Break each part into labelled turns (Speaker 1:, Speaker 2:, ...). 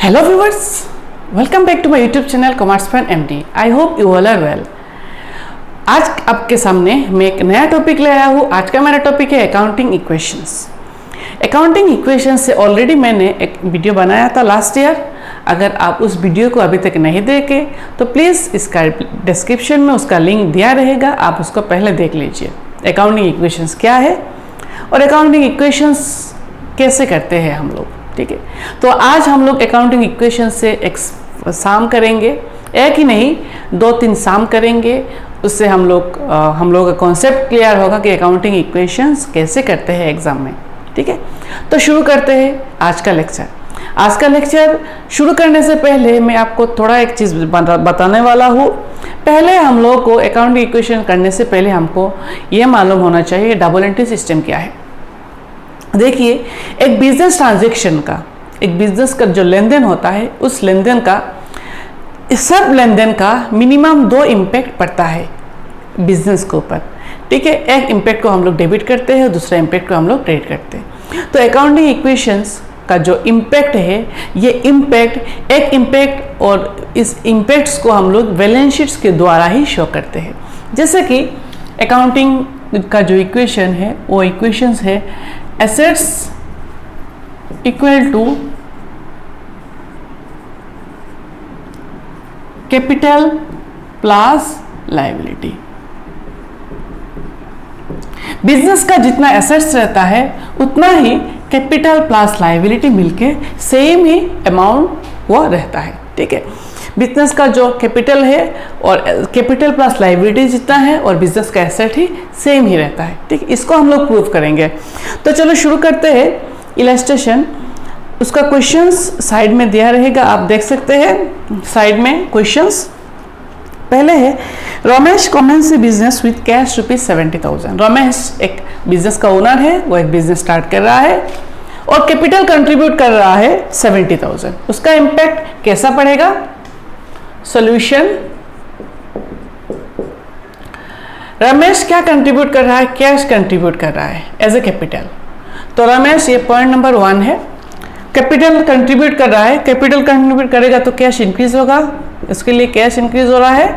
Speaker 1: Hello viewers, welcome back to my YouTube channel commerce fun MD. I hope you all are well. आज आपके सामने मैं एक नया टॉपिक ले आया हूँ। आज का मेरा टॉपिक है अकाउंटिंग इक्वेशंस। अकाउंटिंग इक्वेशंस से ऑलरेडी मैंने एक वीडियो बनाया था लास्ट ईयर। अगर आप उस वीडियो को अभी तक नहीं देखे तो प्लीज़ इसका डिस्क्रिप्शन में उसका लिंक दिया रहेगा, आप उसको पहले देख लीजिए। अकाउंटिंग इक्वेशंस क्या है और अकाउंटिंग इक्वेशंस कैसे करते हैं हम लोग, ठीक है। तो आज हम लोग अकाउंटिंग इक्वेशन से एक साम करेंगे, एक ही नहीं 2-3 साम करेंगे। उससे हम लोग का कॉन्सेप्ट क्लियर होगा कि अकाउंटिंग इक्वेशंस कैसे करते हैं एग्जाम में, ठीक है। तो शुरू करते हैं आज का लेक्चर। आज का लेक्चर शुरू करने से पहले मैं आपको थोड़ा एक चीज़ बताने वाला हूँ। पहले हम लोग को अकाउंटिंग इक्वेशन करने से पहले हमको ये मालूम होना चाहिए डबल एंट्री सिस्टम क्या है। देखिए, एक बिजनेस ट्रांजैक्शन का, एक बिजनेस का जो लेन देन होता है, उस लेन देन का, सब लेन देन का मिनिमम 2 इम्पैक्ट पड़ता है बिजनेस के ऊपर, ठीक है। एक इम्पैक्ट को हम लोग डेबिट करते हैं, दूसरा इम्पैक्ट को हम लोग क्रेडिट करते हैं। तो अकाउंटिंग इक्वेशंस का जो इम्पैक्ट है, ये इम्पैक्ट एक इम्पैक्ट, और इस इम्पैक्ट्स को हम लोग बैलेंस शीट्स के द्वारा ही शो करते हैं। जैसे कि अकाउंटिंग का जो इक्वेशन है वो इक्वेशंस है assets equal to capital plus liability। Business का जितना एसेट्स रहता है उतना ही कैपिटल प्लस लाइबिलिटी मिलके सेम ही अमाउंट वो रहता है, ठीक है। बिजनेस का जो कैपिटल है और कैपिटल प्लस लाइबिलिटी जितना है और बिजनेस का एसेट ही सेम ही रहता है, ठीक है। इसको हम लोग प्रूव करेंगे। तो चलो शुरू करते हैं इलस्ट्रेशन। उसका क्वेश्चंस साइड में दिया रहेगा, आप देख सकते हैं साइड में क्वेश्चंस। पहले है Ramesh commences business with cash ₹70,000। Ramesh एक बिजनेस का ओनर है, वो एक बिजनेस स्टार्ट कर रहा है और कैपिटल कंट्रीब्यूट कर रहा है 70,000। उसका इम्पैक्ट कैसा पड़ेगा? सॉल्यूशन, रमेश क्या कंट्रीब्यूट कर रहा है? कैश कंट्रीब्यूट कर रहा है एज ए कैपिटल। तो रमेश, ये पॉइंट नंबर 1 है, कैपिटल कंट्रीब्यूट कर रहा है। कैपिटल कंट्रीब्यूट करेगा तो कैश इंक्रीज होगा, इसके लिए कैश इंक्रीज हो रहा है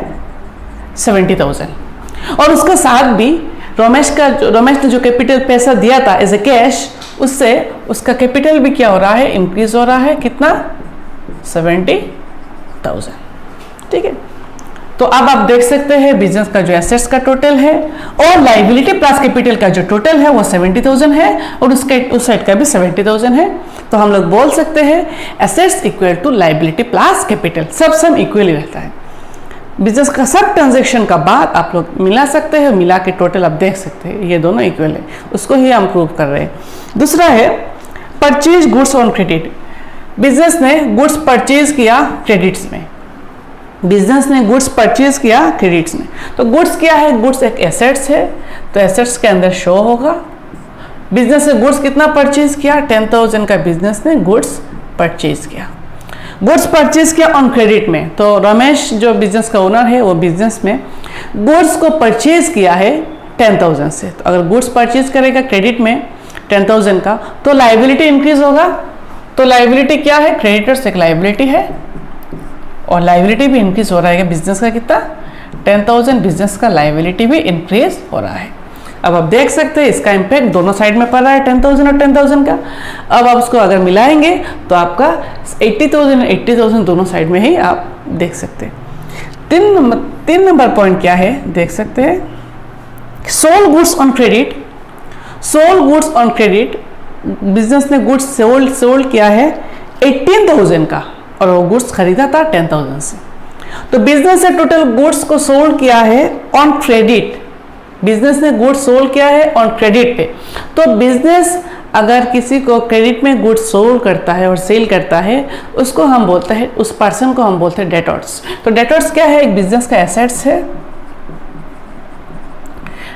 Speaker 1: 70,000। और उसके साथ भी रमेश ने जो कैपिटल पैसा दिया था एज ए कैश, उससे उसका कैपिटल भी क्या हो रहा है? इंक्रीज हो रहा है। कितना? 70,000, ठीक है। तो अब आप देख सकते हैं बिजनेस का जो एसेट्स का टोटल है और लाइबिलिटी प्लस कैपिटल का जो टोटल है वो 70,000 है और उस साइड का भी 70,000 है। तो हम लोग बोल सकते हैं assets equal to liability plus capital, सब सम इक्वली रहता है। बिजनेस का सब ट्रांजेक्शन का बाद आप लोग मिला सकते हैं, मिला के टोटल आप देख सकते हैं ये दोनों इक्वल है। उसको ही हम प्रूव कर रहे हैं। दूसरा है purchase goods on credit. Business ने गुड्स परचेज किया क्रेडिट्स में, बिजनेस ने गुड्स परचेज किया क्रेडिट्स में। तो गुड्स क्या है? गुड्स एक एसेट्स है, तो एसेट्स के अंदर शो होगा। बिजनेस ने गुड्स कितना परचेज किया? 10,000 का बिजनेस ने गुड्स परचेज किया। गुड्स परचेज किया ऑन क्रेडिट में। तो रमेश जो बिजनेस का ओनर है वो बिजनेस में गुड्स को परचेज किया है 10,000 से। तो अगर गुड्स परचेज करेगा क्रेडिट में 10,000 का तो लाइबिलिटी इंक्रीज होगा। तो लाइबिलिटी क्या है? क्रेडिटर्स एक लाइबिलिटी है और लाइबिलिटी भी इंक्रीज हो रहा है। बिजनेस का कितना? 10,000, बिजनेस का लाइबिलिटी भी इंक्रीज हो रहा है। अब आप देख सकते हैं इसका इम्पैक्ट दोनों साइड में पड़ रहा है, 10,000 और 10,000 का। अब आप उसको अगर मिलाएंगे तो आपका 80,000 और 80,000 दोनों साइड में ही आप देख सकते हैं। 3 नंबर पॉइंट क्या है देख सकते हैं, sold goods on credit. Sold goods on credit, business ने गुड्स सोल्ड किया है 18,000 का और वो गुड्स खरीदा था 10,000 से। तो बिजनेस ने टोटल गुड्स को सोल्ड किया है ऑन क्रेडिट। बिजनेस ने गुड्स सोल्ड किया है ऑन क्रेडिट पे। तो बिजनेस अगर किसी को क्रेडिट में गुड्स सोल्ड करता है और सेल करता है, उसको हम बोलते हैं, उस पर्सन को हम बोलते हैं डेटर्स। तो डेटर्स क्या है? एक बिजनेस का एसेट्स है।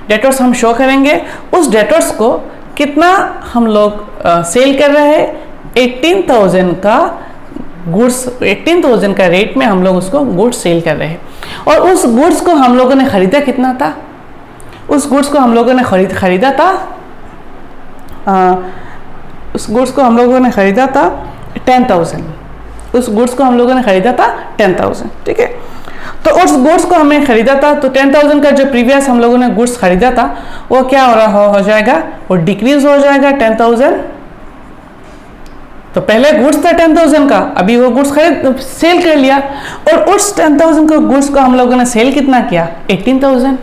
Speaker 1: डेटर्स हम शो करेंगे। उस डेटर्स को कितना हम लोग सेल कर रहे हैं? 18,000 का गुड्स, 18,000 का रेट में हम लोग उसको गुड्स सेल कर रहे हैं। और उस गुड्स को हम लोगों ने खरीदा कितना था? उस गुड्स को हम लोगों ने खरीदा था उस गुड्स को हम लोगों ने खरीदा था 10,000 उस गुड्स को हम लोगों ने खरीदा था 10,000, ठीक है। तो उस गुड्स को हमने खरीदा था, तो 10,000 का जो प्रीवियस हम लोगों ने गुड्स खरीदा था वो क्या हो जाएगा, वो डिक्रीज हो जाएगा 10,000। तो पहले गुड्स था 10,000 का, अभी वो गुड्स सेल कर लिया, और उस 10,000 के गुड्स को हम लोगों ने सेल कितना किया, 18,000।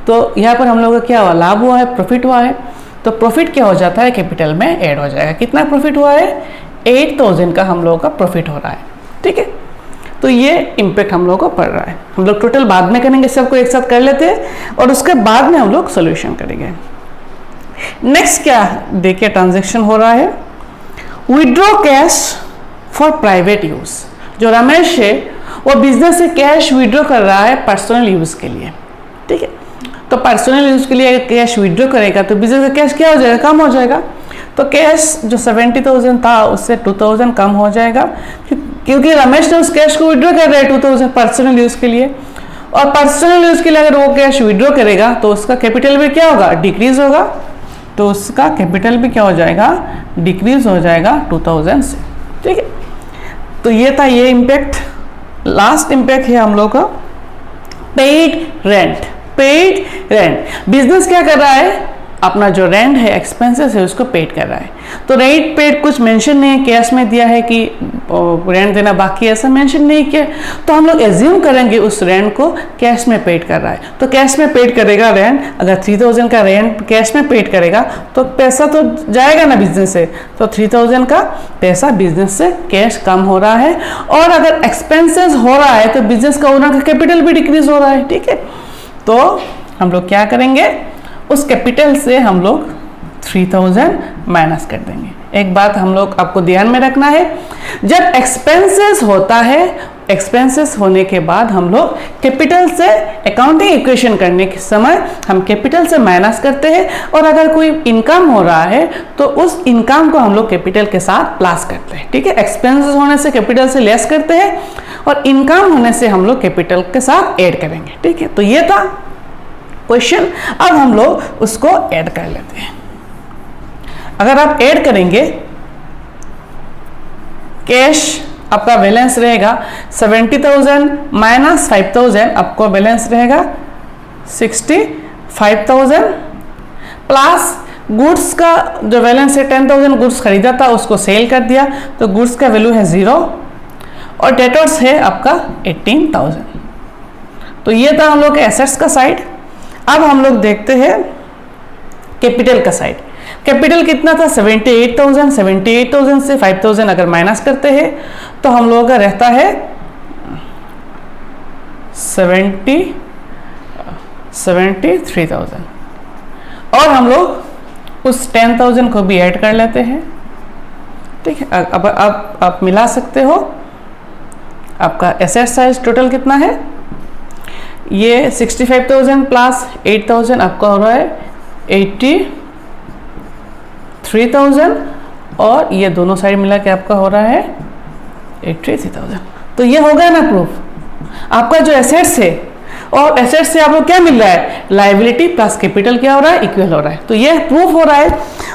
Speaker 1: तो यहाँ पर हम लोगों का क्या हुआ, लाभ हुआ है, प्रॉफिट हुआ है। तो प्रॉफिट क्या हो जाता है, कैपिटल में ऐड हो जाएगा। कितना प्रॉफिट हुआ है, 8,000 का हम लोगों का प्रॉफिट हो रहा है, ठीक है। तो ये इम्पैक्ट हम लोगों को पड़ रहा है। हम लोग टोटल बाद में करेंगे, सबको एक साथ कर लेते हैं और उसके बाद में हम लोग सोल्यूशन करेंगे। नेक्स्ट क्या देखिए, ट्रांजेक्शन हो रहा है, withdraw cash for private use. जो रमेश है वो बिजनेस से कैश विड्रॉ कर रहा है पर्सनल यूज के लिए, ठीक है। तो पर्सनल यूज के लिए अगर कैश विड्रॉ करेगा तो बिजनेस का कैश क्या हो जाएगा, कम हो जाएगा। तो कैश जो 70,000 था उससे 2,000 कम हो जाएगा, क्योंकि रमेश ने उस कैश को विड्रॉ कर रहा है 2,000 पर्सनल यूज के लिए, और पर्सनल यूज के लिए अगर वो कैश विड्रॉ करेगा तो उसका कैपिटल भी क्या होगा, डिक्रीज होगा। तो उसका कैपिटल भी क्या हो जाएगा, डिक्रीज हो जाएगा 2,000 से, ठीक है। तो ये था ये इम्पैक्ट। लास्ट इम्पैक्ट है हम लोग का paid rent. Paid rent, business क्या कर रहा है, अपना जो रेंट है, एक्सपेंसेस है, उसको पेड कर रहा है। तो रेंट पेड कुछ मेंशन नहीं है, कैश में दिया है कि रेंट देना बाकी है, ऐसा मेंशन नहीं किया। तो हम लोग एज्यूम करेंगे उस रेंट को कैश में पेड कर रहा है। तो कैश में पेड करेगा रेंट, अगर 3,000 का रेंट कैश में पेड करेगा तो पैसा तो जाएगा ना बिजनेस से, तो 3,000 का पैसा बिजनेस से कैश कम हो रहा है। और अगर एक्सपेंसेस हो रहा है तो बिजनेस का ओनर का कैपिटल भी डिक्रीज हो रहा है, ठीक है। तो हम लोग क्या करेंगे, उस कैपिटल से हम लोग 3,000 माइनस कर देंगे। एक बात हम लोग आपको ध्यान में रखना है, जब एक्सपेंसेस होता है, एक्सपेंसेस होने के बाद हम लोग कैपिटल से अकाउंटिंग इक्वेशन करने के समय हम कैपिटल से माइनस करते हैं, और अगर कोई इनकम हो रहा है तो उस इनकम को हम लोग कैपिटल के साथ प्लस करते हैं, ठीक है। एक्सपेंसेस होने से कैपिटल से लेस करते हैं और इनकम होने से हम लोग कैपिटल के साथ ऐड करेंगे, ठीक है। तो ये था क्वेश्चन। अब हम लोग उसको ऐड कर लेते हैं। अगर आप ऐड करेंगे, कैश आपका बैलेंस रहेगा 70,000 माइनस 5,000, आपको बैलेंस रहेगा 65,000, प्लस गुड्स का जो बैलेंस है 10,000 गुड्स खरीदा था उसको सेल कर दिया, तो गुड्स का वैल्यू है 0, और डेटर्स है आपका 18,000। तो ये था हम लोग के एसेट्स का साइड। अब हम लोग देखते हैं कैपिटल का साइड। कैपिटल कितना था, 78,000। 78,000 से 5,000 अगर माइनस करते हैं तो हम लोगों का रहता है 73,000, और हम लोग उस 10,000 को भी ऐड कर लेते हैं, ठीक है। अब आप मिला सकते हो। आपका एसेट साइज टोटल कितना है, ये 65,000 प्लस 8,000 आपका हो रहा है 83,000, और ये दोनों साइड मिला के आपका हो रहा है 83,000। तो ये हो गया ना प्रूफ, आपका जो एसेट्स है, और एसेट से आपको क्या मिल रहा है, लायबिलिटी प्लस कैपिटल क्या हो रहा है, इक्वल हो रहा है। तो ये प्रूफ हो रहा है,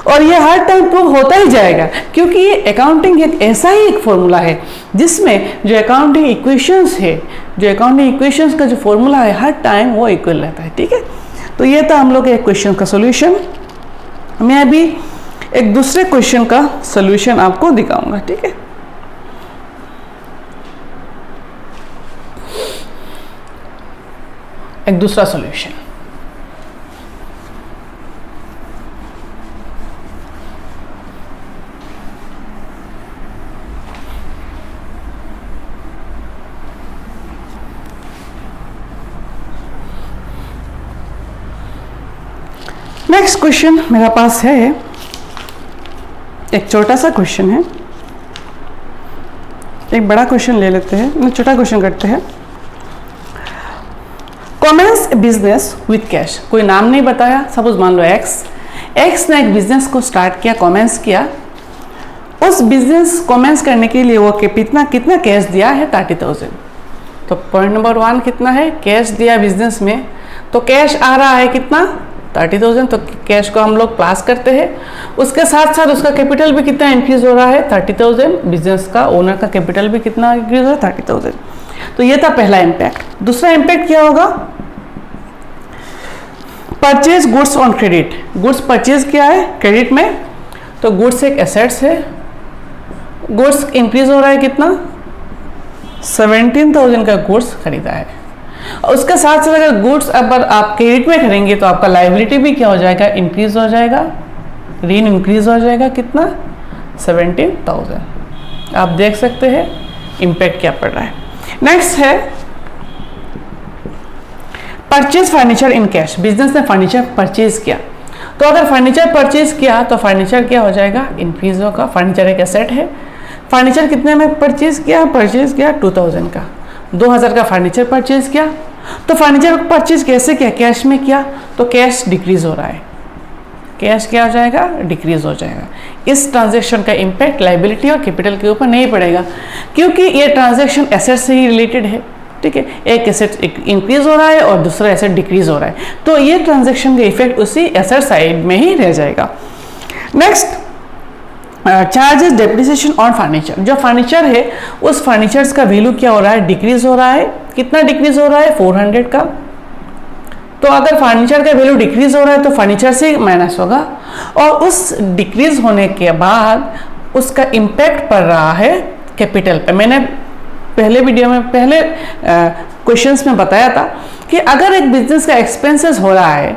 Speaker 1: और ये हर टाइम प्रूफ होता ही जाएगा, क्योंकि ये अकाउंटिंग एक ऐसा ही एक फॉर्मूला है जिसमें जो अकाउंटिंग इक्वेशंस है, जो अकाउंटिंग इक्वेशंस का जो फॉर्मूला है हर टाइम वो इक्वल रहता है, ठीक है। तो ये था हम लोग एक क्वेश्चन का सोल्यूशन। मैं अभी एक दूसरे क्वेश्चन का सोल्यूशन आपको दिखाऊंगा, ठीक है। एक दूसरा सॉल्यूशन, नेक्स्ट क्वेश्चन मेरा पास है, एक छोटा सा क्वेश्चन है। एक बड़ा क्वेश्चन ले लेते हैं, छोटा क्वेश्चन करते हैं। कॉमेंस बिजनेस विथ कैश, कोई नाम नहीं बताया, सपोज मान लो एक्स ने एक बिजनेस को स्टार्ट किया, कॉमेंस किया। उस बिजनेस कॉमेंस करने के लिए वो कितना कैश दिया है, 30,000। तो पॉइंट नंबर 1 कितना है, कैश दिया बिजनेस में, तो कैश आ रहा है कितना, 30,000, तो कैश को हम लोग प्लस करते हैं। उसके साथ साथ उसका कैपिटल भी कितना इंक्रीज हो रहा है, 30,000। बिजनेस का ओनर का कैपिटल भी कितना इंक्रीज हो रहा है, 30,000। तो ये था पहला इम्पैक्ट। दूसरा इम्पैक्ट क्या होगा, purchase goods on credit. Goods purchase किया है क्रेडिट में, तो गुड्स एक एसेट्स है, गुड्स इंक्रीज हो रहा है कितना, 17,000 का गुड्स खरीदा है। और उसके साथ साथ अगर गुड्स अगर आप क्रेडिट में करेंगे तो आपका लायबिलिटी भी क्या हो जाएगा, इंक्रीज हो जाएगा, ऋण इंक्रीज हो जाएगा कितना, 17,000। आप देख सकते हैं इम्पैक्ट क्या पड़ रहा है। नेक्स्ट है purchase furniture in cash. Business ने फर्नीचर परचेज किया, तो अगर फर्नीचर परचेज किया तो फर्नीचर क्या हो जाएगा, इंक्रीज होगा। फर्नीचर एक एसेट है। फर्नीचर कितने में परचेज किया 2000 का, 2000 का फर्नीचर परचेज किया। तो फर्नीचर परचेज कैसे किया, कैश में किया, तो कैश डिक्रीज हो रहा है, कैश क्या हो जाएगा, डिक्रीज हो जाएगा। इस ट्रांजैक्शन का इम्पैक्ट लायबिलिटी और कैपिटल के ऊपर नहीं पड़ेगा, क्योंकि ये ट्रांजैक्शन एसेट से ही रिलेटेड है। ठीक है, एक एसेट इंक्रीज हो रहा है और दूसरा एसेट डिक्रीज हो रहा है, तो ये ट्रांजैक्शन का इफेक्ट उसी एसेट साइड में ही रह जाएगा। Next, charges depreciation on furniture. जो फर्नीचर है उस फर्नीचर्स का वैल्यू क्या हो रहा है, डिक्रीज हो रहा है। कितना डिक्रीज हो रहा है, 400 का। तो अगर फर्नीचर का वैल्यू डिक्रीज हो रहा है तो फर्नीचर से माइनस होगा, और उस डिक्रीज होने के बाद उसका इम्पैक्ट पड़ रहा है कैपिटल पे। मैंने पहले वीडियो में पहले क्वेश्चंस में बताया था कि अगर एक बिजनेस का एक्सपेंसेस हो रहा है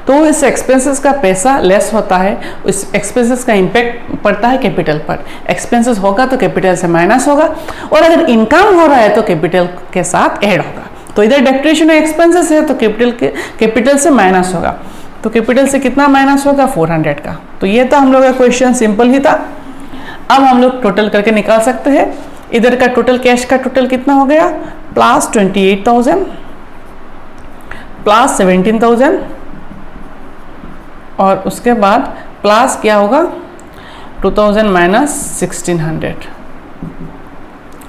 Speaker 1: तो इस एक्सपेंसेस का पैसा लेस होता है, इस एक्सपेंसेस का इम्पैक्ट पड़ता है कैपिटल पर। एक्सपेंसेस होगा तो कैपिटल से माइनस होगा, और अगर इनकम हो रहा है तो कैपिटल के साथ ऐड होगा। तो इधर डेप्रिसिएशन एक्सपेंसेस है तो कैपिटल से माइनस होगा, तो कैपिटल से कितना माइनस होगा, 400 का। तो ये था हम लोग का क्वेश्चन, सिंपल ही था। अब हम लोग टोटल करके निकाल सकते हैं। इधर का टोटल कैश का टोटल कितना हो गया, प्लस 28,000 प्लस 17,000, और उसके बाद प्लस क्या होगा, 2000 माइनस 1600।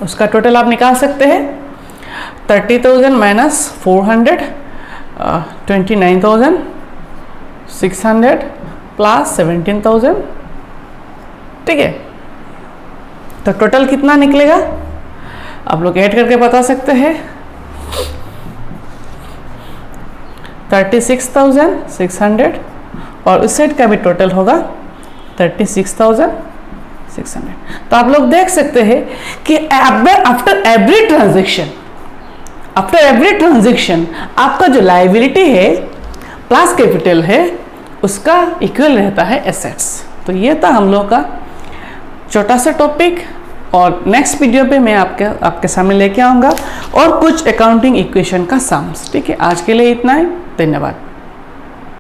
Speaker 1: उसका टोटल आप निकाल सकते हैं, 30,000 माइनस 400, 29,600 प्लस 17,000। ठीक है, तो टोटल कितना निकलेगा आप लोग ऐड करके बता सकते हैं, 36,600, और उस साइड का भी टोटल होगा 36,600। तो आप लोग देख सकते हैं कि आफ्टर एवरी ट्रांजेक्शन आपका जो लायबिलिटी है प्लस कैपिटल है उसका इक्वल रहता है एसेट्स। तो ये था हम लोग का छोटा सा टॉपिक, और नेक्स्ट वीडियो पे मैं आपके सामने लेके आऊँगा और कुछ अकाउंटिंग इक्वेशन का सम्स। ठीक है, आज के लिए इतना ही, धन्यवाद।